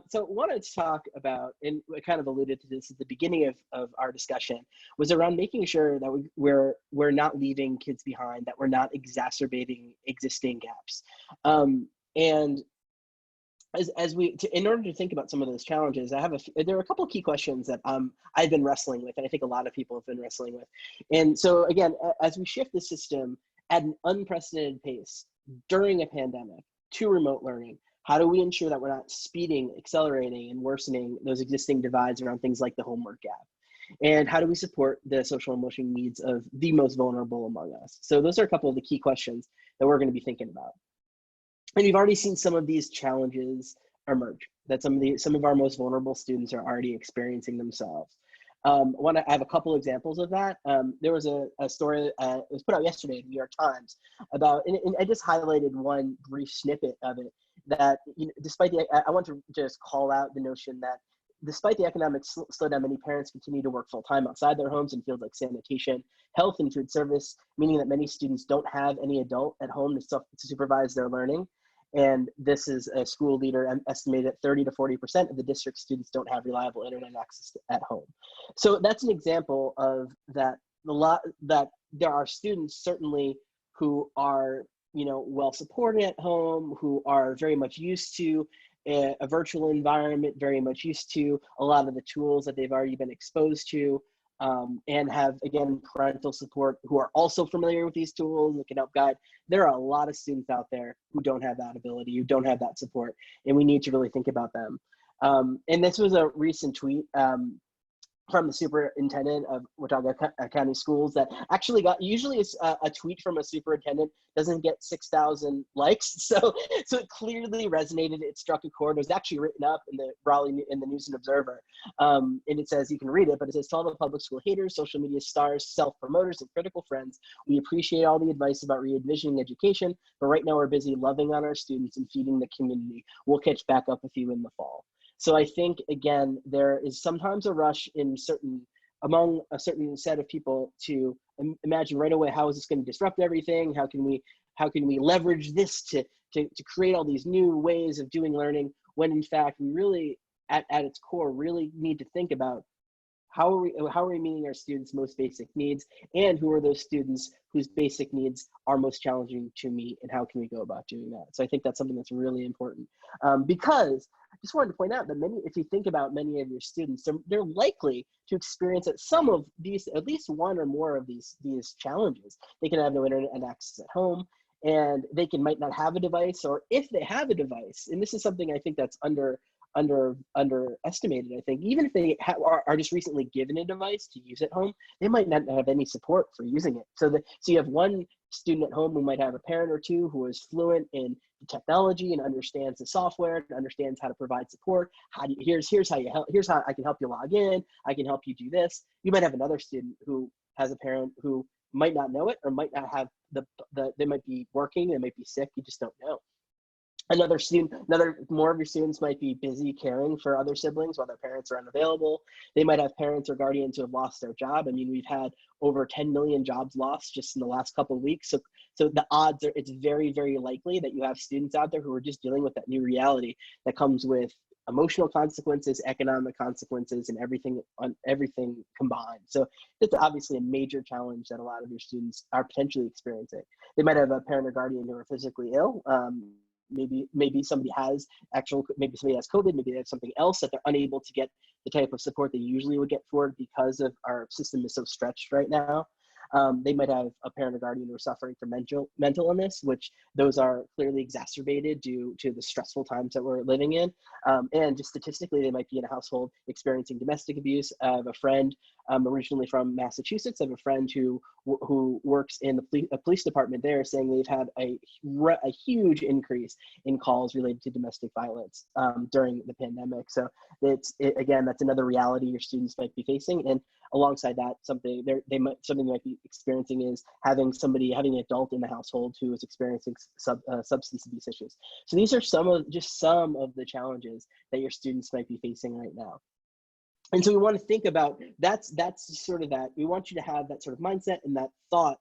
So wanted to talk about, and I kind of alluded to this at the beginning of our discussion, was around making sure that we're not leaving kids behind, that we're not exacerbating existing gaps. And in order to think about some of those challenges, there are a couple of key questions that I've been wrestling with, and I think a lot of people have been wrestling with. And so again, as we shift the system at an unprecedented pace during a pandemic to remote learning, how do we ensure that we're not speeding, accelerating, and worsening those existing divides around things like the homework gap? And how do we support the social and emotional needs of the most vulnerable among us? So those are a couple of the key questions that we're going to be thinking about. And we've already seen some of these challenges emerge, that some of our most vulnerable students are already experiencing themselves. I have a couple examples of that. There was a story that was put out yesterday in the New York Times about, and I just highlighted one brief snippet of it, that despite I want to just call out the notion that despite the economic slowdown, many parents continue to work full-time outside their homes in fields like sanitation, health, and food service, meaning that many students don't have any adult at home to supervise their learning. And this is a school leader estimated that 30 to 40% of the district students don't have reliable internet access at home. So that's an example of that there are students certainly who are well supported at home, who are very much used to a virtual environment, very much used to a lot of the tools that they've already been exposed to, and have, again, parental support who are also familiar with these tools and can help guide. There are a lot of students out there who don't have that ability, who don't have that support, and we need to really think about them. And this was a recent tweet from the superintendent of Watauga County Schools that actually usually it's a tweet from a superintendent doesn't get 6,000 likes. So it clearly resonated. It struck a chord. It was actually written up in the News and Observer. And it says, you can read it, but it says, to all the public school haters, social media stars, self-promoters, and critical friends, we appreciate all the advice about re-envisioning education, but right now we're busy loving on our students and feeding the community. We'll catch back up with you in the fall. So I think, again, there is sometimes a rush among a certain set of people to imagine right away, how is this going to disrupt everything? How can we leverage this to create all these new ways of doing learning, when in fact we really, at its core, really need to think about how are we meeting our students' most basic needs, and who are those students whose basic needs are most challenging to meet, and how can we go about doing that? So I think that's something that's really important, because I just wanted to point out that if you think about many of your students, they're likely to experience some of these, at least one or more of these challenges. They can have no internet access at home, and they might not have a device, or if they have a device, and this is something I think that's underestimated. I think even if they are just recently given a device to use at home, they might not have any support for using it. So you have one student at home who might have a parent or two who is fluent in the technology and understands the software and understands how to provide support. Here's how I can help you log in. I can help you do this. You might have another student who has a parent who might not know it, or might not have they might be working, they might be sick. You just don't know. More of your students might be busy caring for other siblings while their parents are unavailable. They might have parents or guardians who have lost their job. I mean, we've had over 10 million jobs lost just in the last couple of weeks. So the odds are, it's very, very likely that you have students out there who are just dealing with that new reality that comes with emotional consequences, economic consequences, and everything combined. So it's obviously a major challenge that a lot of your students are potentially experiencing. They might have a parent or guardian who are physically ill. Maybe somebody has COVID, maybe they have something else that they're unable to get the type of support they usually would get for it because of our system is so stretched right now. They might have a parent or guardian who are suffering from mental illness, which those are clearly exacerbated due to the stressful times that we're living in. And just statistically, they might be in a household experiencing domestic abuse. I have a friend originally from Massachusetts. I have a friend who works in the police department there, saying they've had a huge increase in calls related to domestic violence during the pandemic. So again, that's another reality your students might be facing. And alongside that, something they might be experiencing is having an adult in the household who is experiencing substance abuse issues. So these are some of the challenges that your students might be facing right now. And so we want to think about that's sort of that. We want you to have that sort of mindset and that thought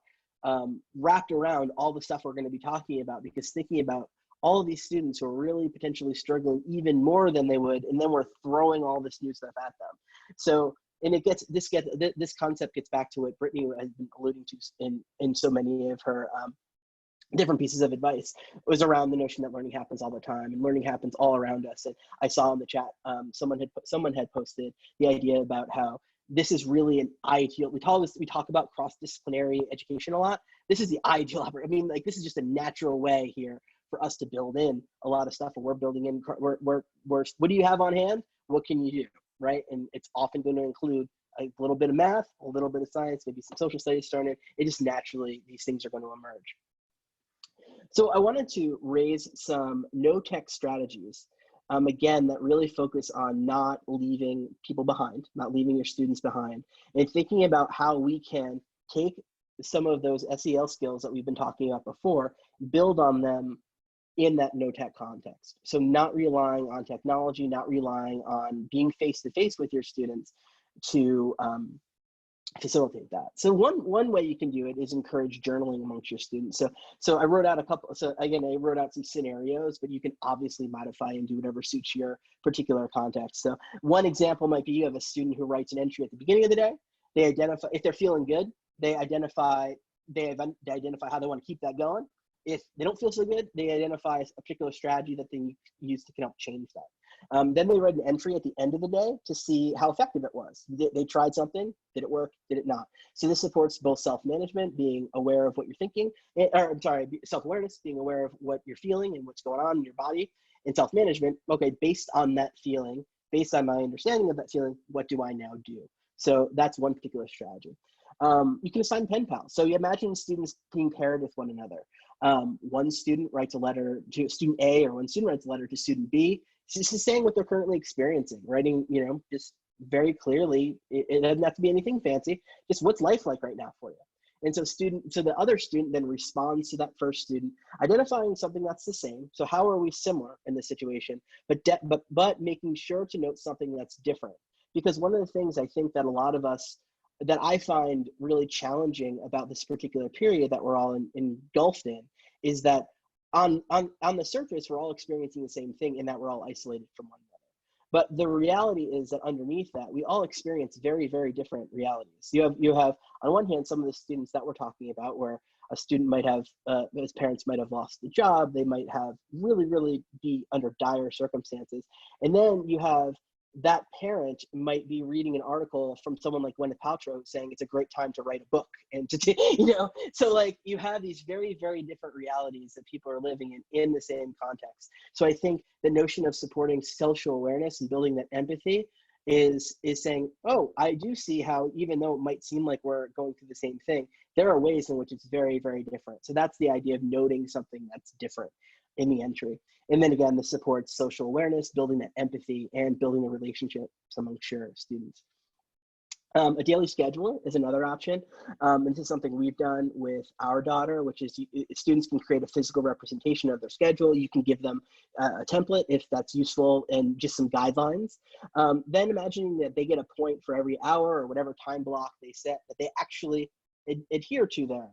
wrapped around all the stuff we're going to be talking about, because thinking about all of these students who are really potentially struggling even more than they would, and then we're throwing all this new stuff at them. So, and this concept gets back to what Brittany has been alluding to in so many of her different pieces of advice. It was around the notion that learning happens all the time, and learning happens all around us. And I saw in the chat, someone had posted the idea about how this is really an ideal, we talk about cross-disciplinary education a lot. This is the ideal, I mean, like, this is just a natural way here for us to build in a lot of stuff. And we're building in, what do you have on hand? What can you do, right? And it's often going to include a little bit of math, a little bit of science, maybe some social studies thrown in. It just naturally, these things are going to emerge. So I wanted to raise some no-tech strategies, again, that really focus on not leaving people behind, not leaving your students behind, and thinking about how we can take some of those SEL skills that we've been talking about before, build on them in that no-tech context. So not relying on technology, not relying on being face-to-face with your students to facilitate that. So one way you can do it is encourage journaling amongst your students. So I wrote out I wrote out some scenarios, but you can obviously modify and do whatever suits your particular context. So one example might be you have a student who writes an entry at the beginning of the day. They identify, if they're feeling good, they identify how they want to keep that going. If they don't feel so good, they identify a particular strategy that they use to help change that. Then they write an entry at the end of the day to see how effective it was. They tried something, did it work, did it not? So this supports both self-management, being aware of what you're thinking, self-awareness, being aware of what you're feeling and what's going on in your body, and self-management, okay, based on that feeling, based on my understanding of that feeling, what do I now do? So that's one particular strategy. You can assign pen pals. So you imagine students being paired with one another. One student writes a letter to student A, or one student writes a letter to student B. It's just saying what they're currently experiencing, writing, just very clearly. It doesn't have to be anything fancy, just what's life like right now for you. And so the other student then responds to that first student, identifying something that's the same. So how are we similar in this situation, but making sure to note something that's different. Because one of the things I think that a lot of us, that I find really challenging about this particular period that we're all engulfed in, is that on the surface, we're all experiencing the same thing, in that we're all isolated from one another. But the reality is that underneath that, we all experience very, very different realities. You have on one hand, some of the students that we're talking about, where a student might have, his parents might have lost the job, they might have really be under dire circumstances. And then you have that parent might be reading an article from someone like Gwyneth Paltrow saying it's a great time to write a book, and so like you have these very, very different realities that people are living in the same context. So I think the notion of supporting social awareness and building that empathy is saying, oh, I do see how, even though it might seem like we're going through the same thing, there are ways in which it's very, very different. So that's the idea of noting something that's different in the entry. And then again, this supports social awareness, building that empathy, and building the relationships among your students. A daily scheduler is another option. And this is something we've done with our daughter, which is students can create a physical representation of their schedule. You can give them a template if that's useful, and just some guidelines. Then imagining that they get a point for every hour or whatever time block they set, that they actually adhere to their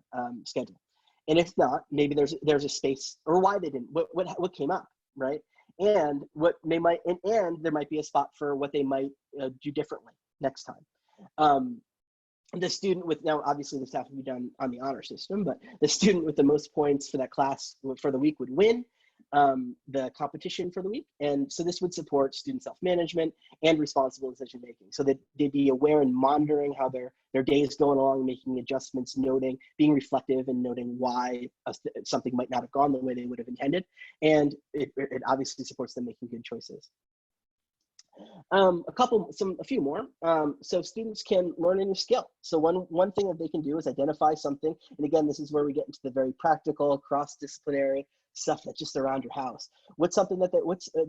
schedule. And if not, maybe there's a space, or why they didn't, what came up, right? And there might be a spot for what they might do differently next time. The student with, now obviously this has to be done on the honor system, but the student with the most points for that class for the week would win. the competition for the week. And so this would support student self-management and responsible decision-making, so that they'd be aware and monitoring how their day is going along, making adjustments, noting, being reflective and noting why something might not have gone the way they would have intended. And it obviously supports them making good choices. A few more. So students can learn a new skill. So one thing that they can do is identify something. And again, this is where we get into the very practical, cross-disciplinary stuff that's just around your house. What's something that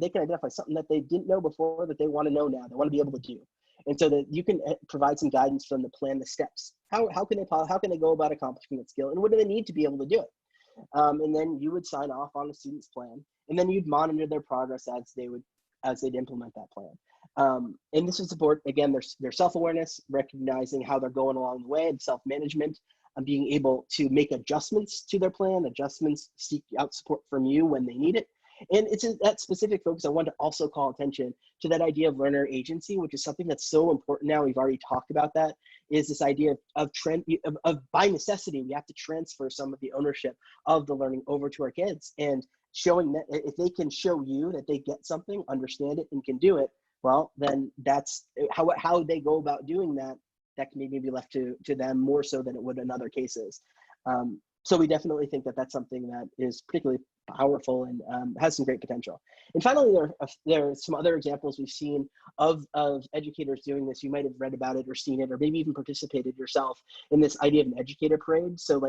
they can identify something that they didn't know before that they want to know now, they want to be able to do. And so that you can provide some guidance from the plan, the steps. How can they go about accomplishing that skill, and what do they need to be able to do it? And then you would sign off on a student's plan, and then you'd monitor their progress as they'd implement that plan. And this would support, again, their self-awareness, recognizing how they're going along the way, and self-management, and being able to make adjustments to their plan, seek out support from you when they need it. And it's in that specific focus, I want to also call attention to that idea of learner agency, which is something that's so important now. We've already talked about that, is this idea of by necessity, we have to transfer some of the ownership of the learning over to our kids, and showing that if they can show you that they get something, understand it, and can do it, well, then that's how they go about doing that. That can maybe be left to them more so than it would in other cases. So we definitely think that that's something that is particularly powerful and has some great potential. And finally, there are some other examples we've seen of educators doing this. You might have read about it or seen it, or maybe even participated yourself in this idea of an educator parade. So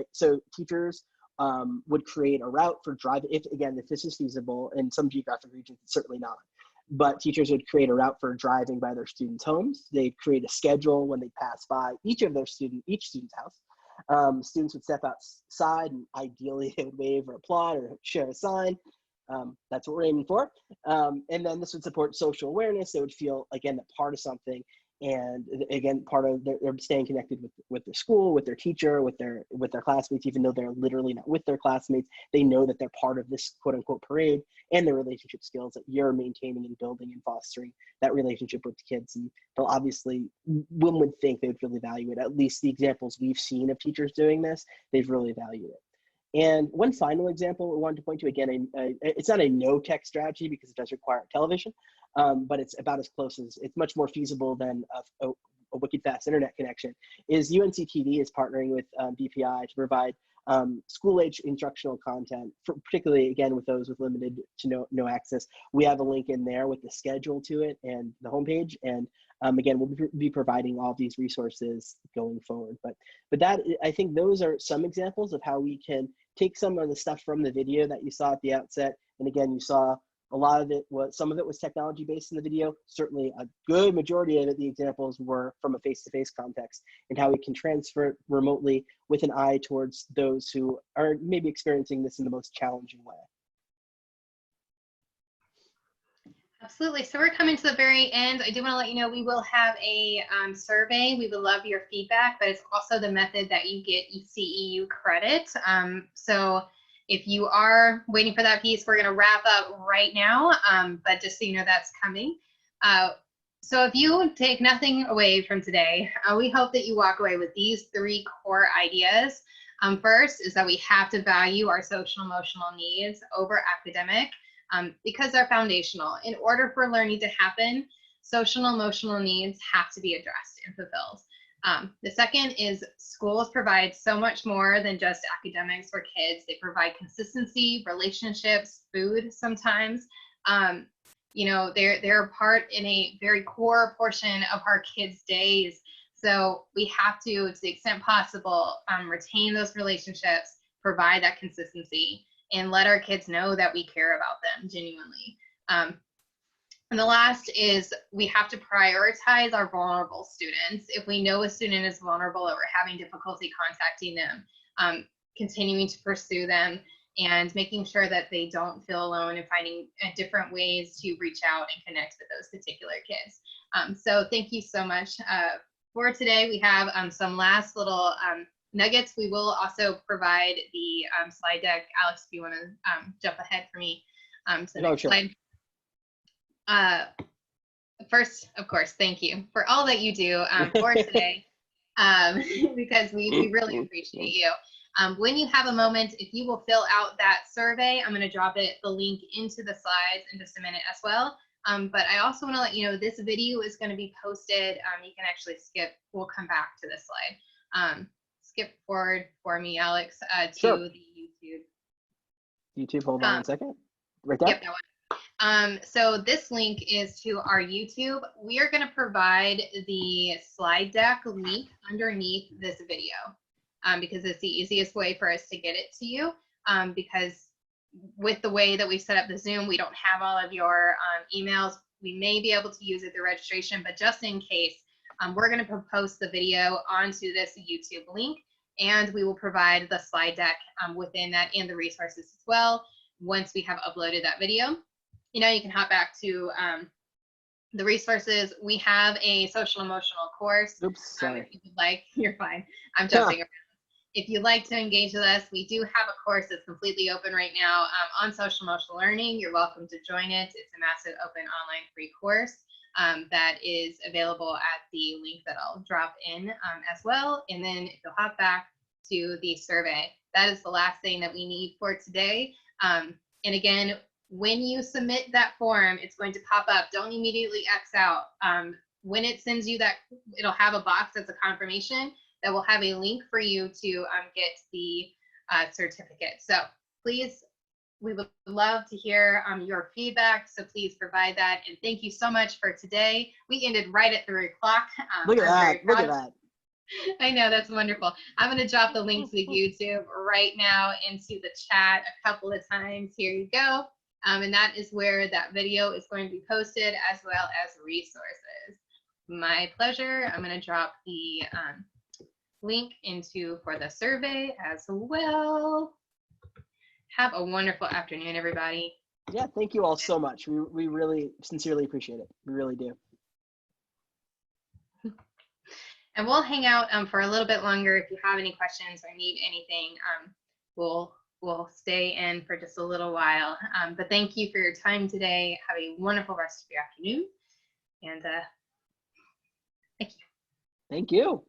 teachers would create a route for driving, if this is feasible. In some geographic regions, it's certainly not. But teachers would create a route for driving by their students' homes. They'd create a schedule when they pass by each student's house. Students would step outside, and ideally they would wave or applaud or share a sign. That's what we're aiming for. And then this would support social awareness. They would feel, again, that part of something, and again, part of they're staying connected with their school, with their teacher, with their classmates, even though they're literally not with their classmates. They know that they're part of this quote unquote parade, and their relationship skills that you're maintaining and building and fostering that relationship with the kids. And they'll obviously, one would think they would really value it. At least the examples we've seen of teachers doing this, they've really valued it. And one final example we wanted to point to, again, it's not a no-tech strategy because it does require television, but it's about as close as, it's much more feasible than a wicked fast internet connection, is UNCTV is partnering with BPI to provide school-age instructional content, particularly, again, with those with limited to no access. We have a link in there with the schedule to it and the homepage, and again, we'll be providing all these resources going forward. But that, I think those are some examples of how we can take some of the stuff from the video that you saw at the outset. And again, you saw a lot of it some of it was technology based in the video. Certainly a good majority of it, the examples were from a face-to-face context, and how we can transfer it remotely with an eye towards those who are maybe experiencing this in the most challenging way. Absolutely. So we're coming to the very end. I do want to let you know we will have a survey. We would love your feedback, but it's also the method that you get CEU credit. So if you are waiting for that piece, we're going to wrap up right now, but just so you know that's coming. So if you take nothing away from today, we hope that you walk away with these 3 core ideas. First is that we have to value our social emotional needs over academic, because they're foundational. In order for learning to happen, social and emotional needs have to be addressed and fulfilled. The second is schools provide so much more than just academics for kids. They provide consistency, relationships, food sometimes. You know, they're a part in a very core portion of our kids' days. So we have to the extent possible, retain those relationships, provide that consistency, and let our kids know that we care about them genuinely. And the last is we have to prioritize our vulnerable students. If we know a student is vulnerable or we're having difficulty contacting them, continuing to pursue them and making sure that they don't feel alone, and finding different ways to reach out and connect with those particular kids. So thank you so much for today. We have some last little nuggets. We will also provide the slide deck. Alex, if you want to jump ahead for me to the next slide. First, of course, thank you for all that you do for today, because we really appreciate you. When you have a moment, if you will fill out that survey, I'm going to drop the link into the slides in just a minute as well. But I also want to let you know this video is going to be posted. You can actually skip. We'll come back to this slide. Skip forward for me, Alex, to Sure. the YouTube. YouTube, hold on 1 second. Right there? Yep, that one. So this link is to our YouTube. We are going to provide the slide deck link underneath this video because it's the easiest way for us to get it to you because with the way that we set up the Zoom, we don't have all of your emails. We may be able to use it through registration, but just in case, we're going to post the video onto this YouTube link, and we will provide the slide deck within that and the resources as well once we have uploaded that video. You know, you can hop back to the resources. We have a social emotional course. Oops, sorry. If you would like, you're fine. I'm jumping around. If you'd like to engage with us, we do have a course that's completely open right now on social emotional learning. You're welcome to join it. It's a massive open online free course that is available at the link that I'll drop in as well. And then if you'll hop back to the survey, that is the last thing that we need for today. And again, when you submit that form, it's going to pop up. Don't immediately X out. When it sends you that, it'll have a box that's a confirmation that will have a link for you to get the certificate. So please, we would love to hear your feedback. So please provide that. And thank you so much for today. We ended right at 3 o'clock. Look at that. Look at that. I know, that's wonderful. I'm going to drop the link to the YouTube right now into the chat a couple of times. Here you go. And that is where that video is going to be posted as well as resources. My pleasure. I'm going to drop the link into for the survey as well. Have a wonderful afternoon, everybody. Yeah, thank you all so much. We really sincerely appreciate it. We really do. And we'll hang out for a little bit longer. If you have any questions or need anything, we'll stay in for just a little while. But thank you for your time today. Have a wonderful rest of your afternoon. And thank you. Thank you.